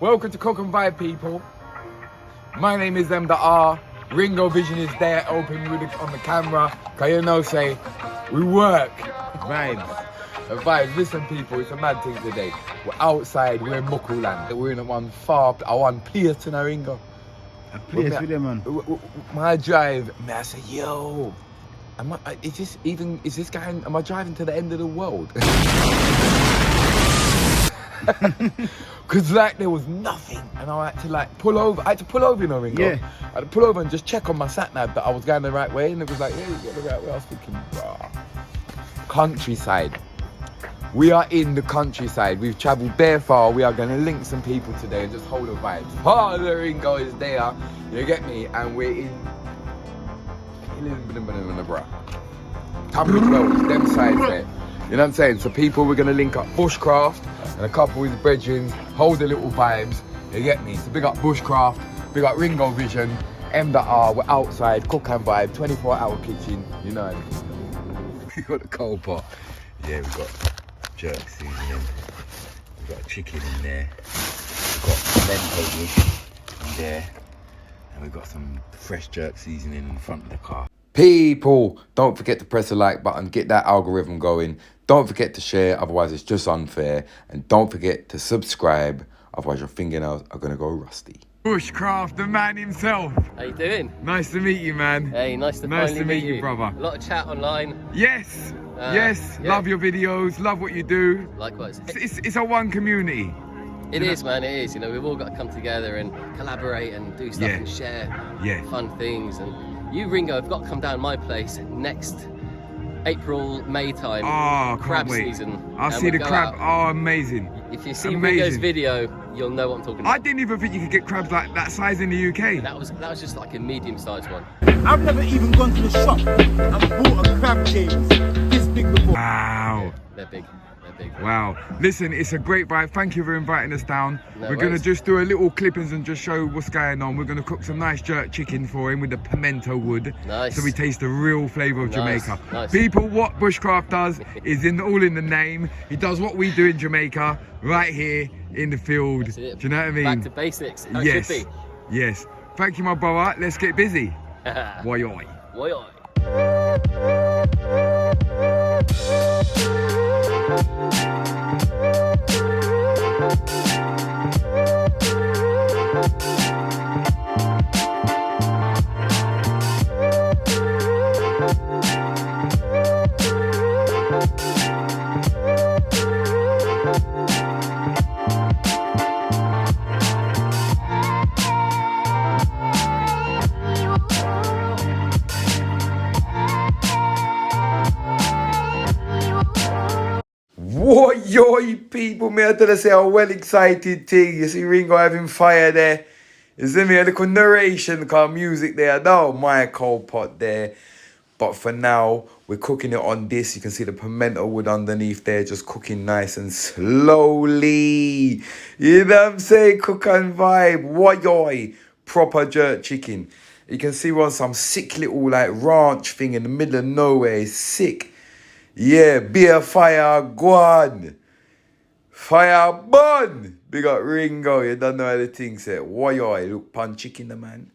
Welcome to Cook and Vibe, people. My name is M.R. Ringo Vision is there, open with it on the camera. Can you know, say, we work. Vibes. Listen, people, it's a mad thing today. We're outside, we're in Mukuland. We're in one place to Ringo. A place with them, man. My drive, man, I say, yo, am I driving to the end of the world? Cause like there was nothing, and I had to like pull over. I had to pull over, you know, Ringo. Yeah. I had to pull over and just check on my sat nav that I was going the right way, and it was like, yeah, you got the right way. I was thinking, wow. Countryside. We are in the countryside. We've travelled bare far. We are going to link some people today and just hold the vibes. Part of the Ringo is there, you get me, and we're in Tunbridge Wells, them sides there. You know what I'm saying? So people, we're going to link up Bushcraft and a couple of his brethren, hold the little vibes, you get me? So big up Bushcraft, big up Ringo Vision, M.R, we're outside, cook and vibe, 24-hour kitchen, you know. We got the cold pot. Yeah, we've got jerk seasoning, we've got chicken in there, we've got pimento wood in there, and we've got some fresh jerk seasoning in front of the car. People, don't forget to press the like button, get that algorithm going. Don't forget to share, otherwise it's just unfair. And don't forget to subscribe, otherwise your fingernails are gonna go rusty. Bushcraft, the man himself. How you doing? Nice to meet you, man. Hey, nice to meet you, brother. A lot of chat online. Yes, yeah. Love your videos, love what you do. Likewise. It's a one community. It is, man, it is. You know, we've all got to come together and collaborate and do stuff and share fun things. And you, Ringo, have got to come down my place next April, May time. Oh, crab can't wait. Season. I'll see the crab. Out. Oh, amazing. If you see Ringo's video, you'll know what I'm talking about. I didn't even think you could get crabs like that size in the UK. That was just like a medium-sized one. I've never even gone to the shop and bought a crab, James, this big before. Wow. Yeah, they're big. Wow. Listen, it's a great vibe. Thank you for inviting us down. No We're going to just do a little clippings and just show what's going on. We're going to cook some nice jerk chicken for him with the pimento wood. Nice. So we taste the real flavour of Jamaica. Nice. People, what Bushcraft does is all in the name. He does what we do in Jamaica, right here in the field. Do you know what I mean? Back to basics. How yes. It should be. Yes. Thank you, my brother. Let's get busy. Why oi. Why oi. What yo, people, me I tell you say a well excited thing. You see Ringo having fire there. You see me a little narration called music there. No, my cold pot there. But for now, we're cooking it on this. You can see the pimento wood underneath there, just cooking nice and slowly. You know what I'm saying? Cook and vibe. What yo, proper jerk chicken. You can see we're on some sick little like ranch thing in the middle of nowhere. It's sick. Yeah, beer, fire, go on. Fire, burn. Big up Ringo, you don't know how the thing said. Why look pan chicken, the man.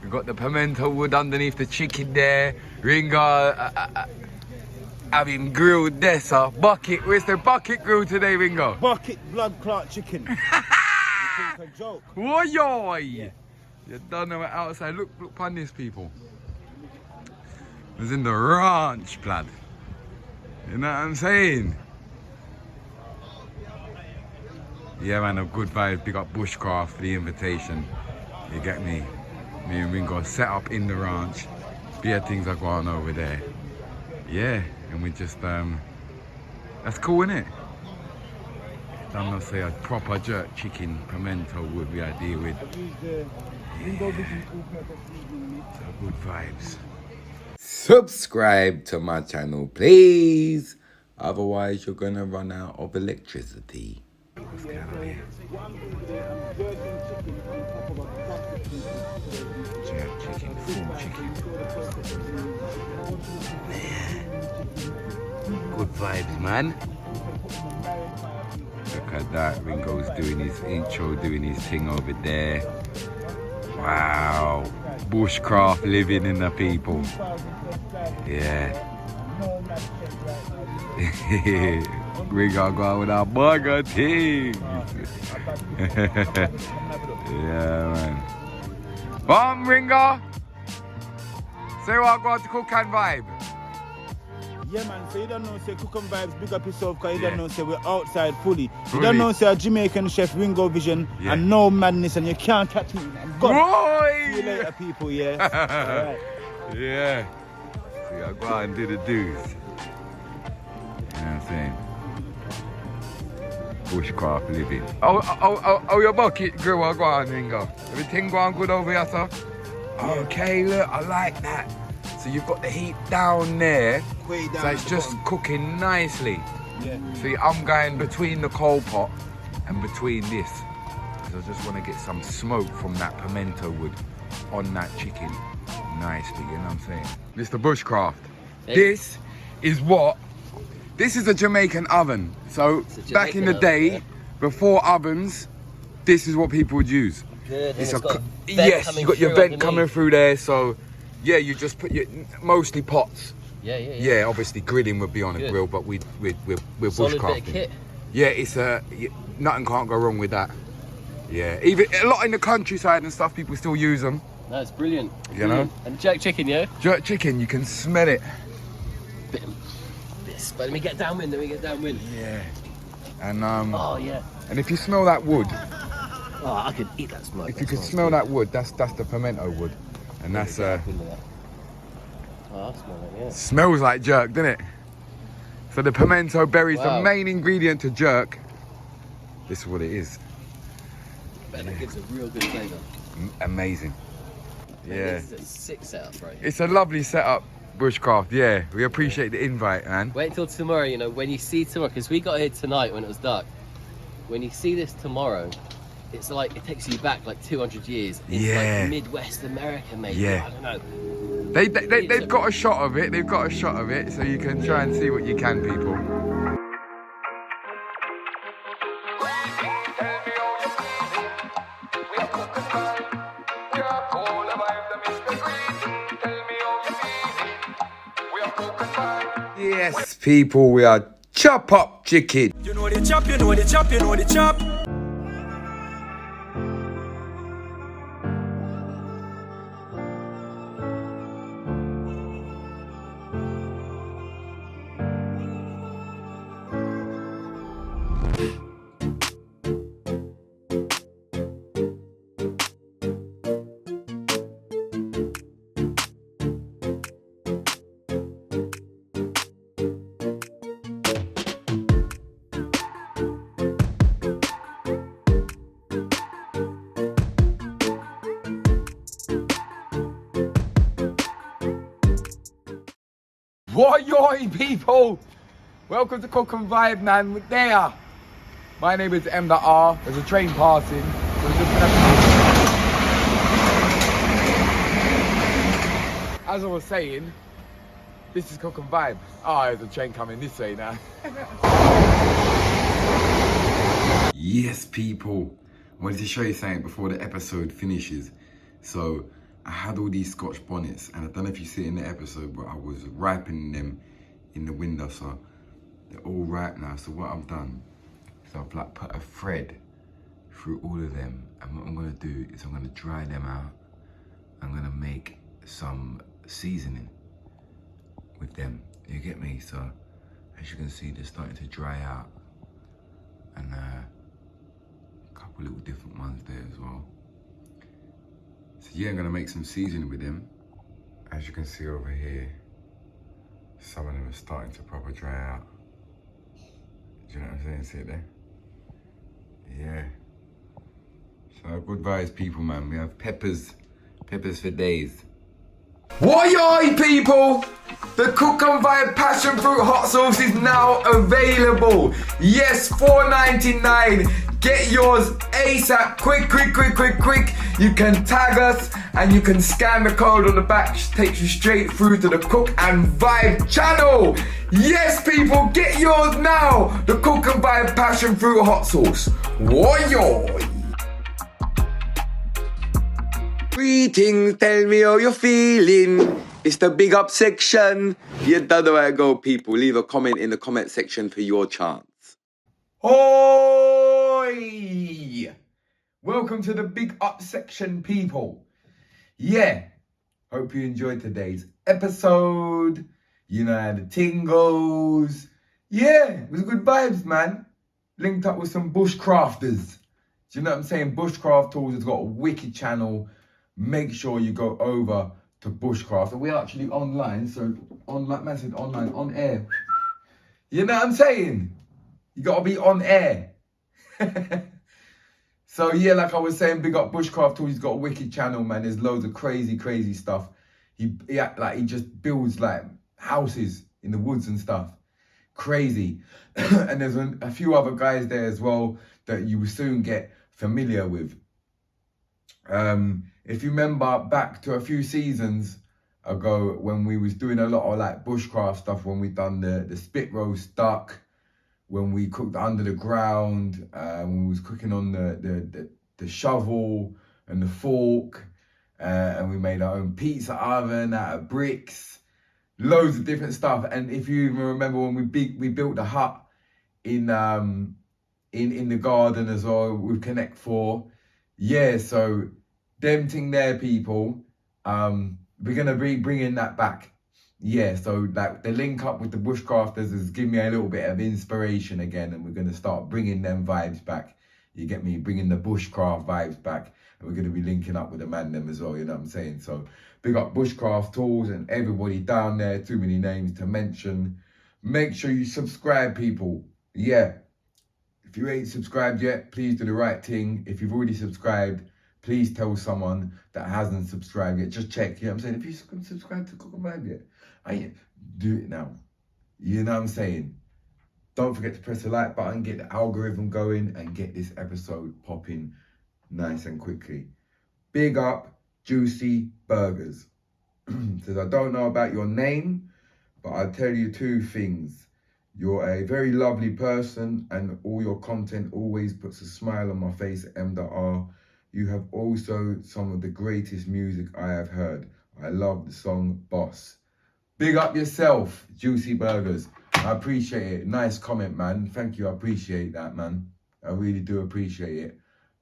We got the pimento wood underneath the chicken there. Ringo having grilled there, sir. Bucket, where's the bucket grill today, Ringo? Bucket blood clot chicken. You think it's a joke? Why Yeah. You don't know what outside. Look pan this, people. It was in the ranch, blood. You know what I'm saying? Yeah, man, a good vibe. Big up Bushcraft for the invitation. You get me? Me and Ringo set up in the ranch. Beer things are going on over there. Yeah, and we just, that's cool, innit? I'm not say a proper jerk chicken, pimento wood we are deal with. Yeah. So good vibes. Subscribe to my channel, please. Otherwise, you're gonna run out of electricity. What's going on here? Jerk chicken, full chicken. Yeah. Good vibes, man. Look at that. Ringo's doing his intro, doing his thing over there. Wow. Bushcraft living in the people. Yeah. Ringo going with our burger thing. Yeah, man. Bomb, Ringo. Say what got to cook and vibe. Yeah, man, so you don't know, say, Cook and Vibes, big up yourself, because you don't know, say, we're outside fully. You Fully. don't know, say, a Jamaican chef, Ringo Vision, and no madness, and you can't catch me. I'm gone. Boy! See you later, people, yeah. All right. Yeah. So I go out and do the do's. You know what I'm saying? Bushcraft living. Oh, your bucket grill, I go on, Ringo. Everything going good over here, sir? Okay, look, I like that. So you've got the heat down there, Way down so it's the just bottom. cooking nicely. Yeah. See, I'm going between the coal pot and between this. Because I just want to get some smoke from that pimento wood on that chicken nicely, you know what I'm saying? Mr. Bushcraft, this is a Jamaican oven. So back in the day, before ovens, this is what people would use. Good. It's It's got a yes, vent you got your coming vent through coming through there, so yeah, you just put your mostly pots. Yeah. Yeah, obviously grilling would be on a grill, but we're Solid bit of bushcrafting. kit. Yeah, it's nothing can't go wrong with that. Yeah, even a lot in the countryside and stuff, people still use them. No, it's brilliant. You know? And jerk chicken, yeah? Jerk chicken, you can smell it. Bit this, but let me get downwind, Yeah. And Oh, yeah. and if you smell that wood, Oh, I could eat that smoke. if you could smell that wood, that's the pimento wood, and that's Oh, I smell it, yeah. smells like jerk, doesn't it? So the pimento berry is the Wow. main ingredient to jerk. This is what it is. But that gives a real good flavour. Amazing. Yeah. This is a sick setup, right? It's a lovely setup, Bushcraft. Yeah, we appreciate the invite, man. Wait until tomorrow, you know, when you see tomorrow, because we got here tonight when it was dark. When you see this tomorrow, it's like, it takes you back like 200 years. It's Yeah. like Midwest America, maybe. Yeah. I don't know. They've got a shot of it. They've got a shot of it, so you can try and see what you can, people. Yes, people, we are chop up chicken. You know the chop, you know the chop, you know the chop. What yoy, people? Welcome to Cook and Vibe, man. We're there. My name is M.R. There's a train passing. So we're just gonna... As I was saying, this is Cook and Vibe. Oh, there's a train coming this way now. Yes, people. I wanted to show you something before the episode finishes. So I had all these Scotch bonnets, and I don't know if you see it in the episode, but I was ripening them in the windowsill. They're all ripe now. So what I've done is I've like put a thread through all of them, and what I'm gonna do is I'm gonna dry them out. I'm gonna make some seasoning with them. You get me? So as you can see, they're starting to dry out, and a couple little different ones there as well. So yeah, I'm gonna make some seasoning with them. As you can see over here, some of them are starting to proper dry out. Do you know what I'm saying? See it there? Yeah. So good vibes, people, man. We have peppers for days. What yoy, people? The Cook and Vibe passion fruit hot sauce is now available. Yes, $4.99. Get yours ASAP, quick. You can tag us and you can scan the code on the back, which takes you straight through to the Cook and Vibe channel. Yes, people, get yours now. The Cook and Vibe passion fruit hot sauce. Woyo! Greetings, tell me how you're feeling. It's the big up section. You don't know where to go, people. Leave a comment in the comment section for your chance. Hoi! Welcome to the big up section, people. Yeah, hope you enjoyed today's episode. You know how the ting goes. Yeah, it was good vibes, man. Linked up with some Bushcrafters. Do you know what I'm saying? Bushcraft Tools has got a wicked channel. Make sure you go over to Bushcraft. And we're actually online, so like man said, online, on air. You know what I'm saying? You gotta be on air. So yeah, like I was saying, big up Bushcraft Tools. He's got a wicked channel, man. There's loads of crazy stuff. He just builds like houses in the woods and stuff. Crazy. And there's a few other guys there as well that you will soon get familiar with. If you remember back to a few seasons ago when we was doing a lot of like bushcraft stuff, when we done the spit roast duck, when we cooked under the ground, when we was cooking on the shovel and the fork, and we made our own pizza oven out of bricks, loads of different stuff. And if you even remember when we built the hut in the garden as well with Connect 4, yeah. So them thing there, people. We're gonna be bringing that back. Yeah, so like the link up with the Bushcrafters has given me a little bit of inspiration again, and we're gonna start bringing them vibes back. You get me? Bringing the Bushcraft vibes back, and we're gonna be linking up with the man them as well. You know what I'm saying? So big up Bushcraft Tools and everybody down there. Too many names to mention. Make sure you subscribe, people. Yeah. If you ain't subscribed yet, please do the right thing. If you've already subscribed, please tell someone that hasn't subscribed yet. Just check, you know what I'm saying? If you haven't subscribed to Cook and Vibe yet, do it now. You know what I'm saying? Don't forget to press the like button, get the algorithm going, and get this episode popping nice and quickly. Big up Juicy Burgers. Says, I don't know about your name, but I'll tell you two things. You're a very lovely person, and all your content always puts a smile on my face, M.R. You have also some of the greatest music I have heard. I love the song Boss. Big up yourself, Juicy Burgers. I appreciate it. Nice comment, man. Thank you. I appreciate that, man. I really do appreciate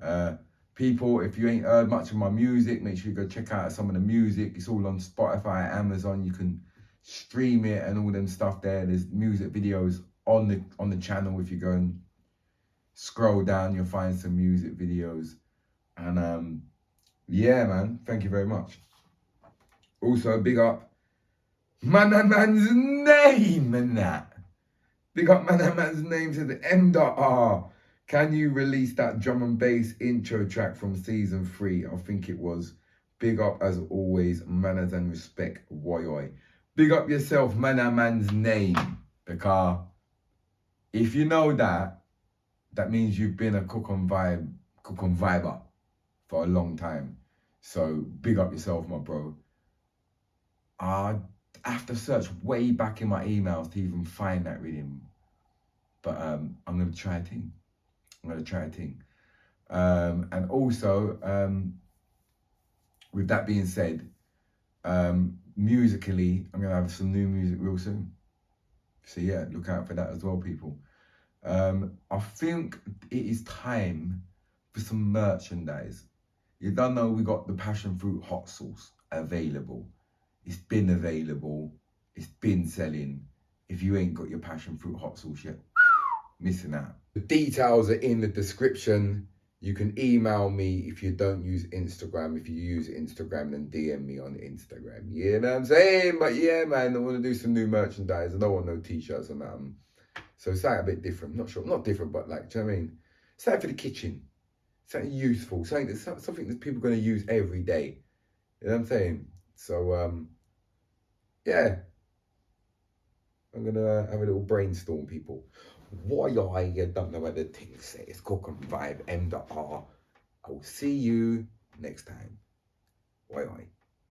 it. People, if you ain't heard much of my music, make sure you go check out some of the music. It's all on Spotify, Amazon. You can stream it and all them stuff there. There's music videos on the channel. If you go and scroll down, you'll find some music videos. And yeah, man, thank you very much. Also, big up man's name and that. Big up man's name to the M.R. Can you release that drum and bass intro track from season 3? I think it was. Big up as always, manners and respect, woy. Big up yourself, man's name. Because if you know that, that means you've been a Cook and Viber for a long time. So big up yourself, my bro. I have to search way back in my emails to even find that rhythm. But I'm going to try a thing. And also, with that being said, musically, I'm going to have some new music real soon. So yeah, look out for that as well, people. I think it is time for some merchandise. You don't know we got the passion fruit hot sauce available. It's been available. It's been selling. If you ain't got your passion fruit hot sauce yet, missing out. The details are in the description. You can email me if you don't use Instagram. If you use Instagram, then DM me on Instagram. You know what I'm saying? But yeah, man, I want to do some new merchandise. I don't want no t-shirts and that. So something a bit different. Not sure, not different, but like, do you know what I mean? Something for the kitchen. Something useful. Something that people are going to use every day. You know what I'm saying? So, yeah. I'm gonna have a little brainstorm, people. Why you don't know what the thing says? Cook and Vibe M.R. I will see you next time. Why?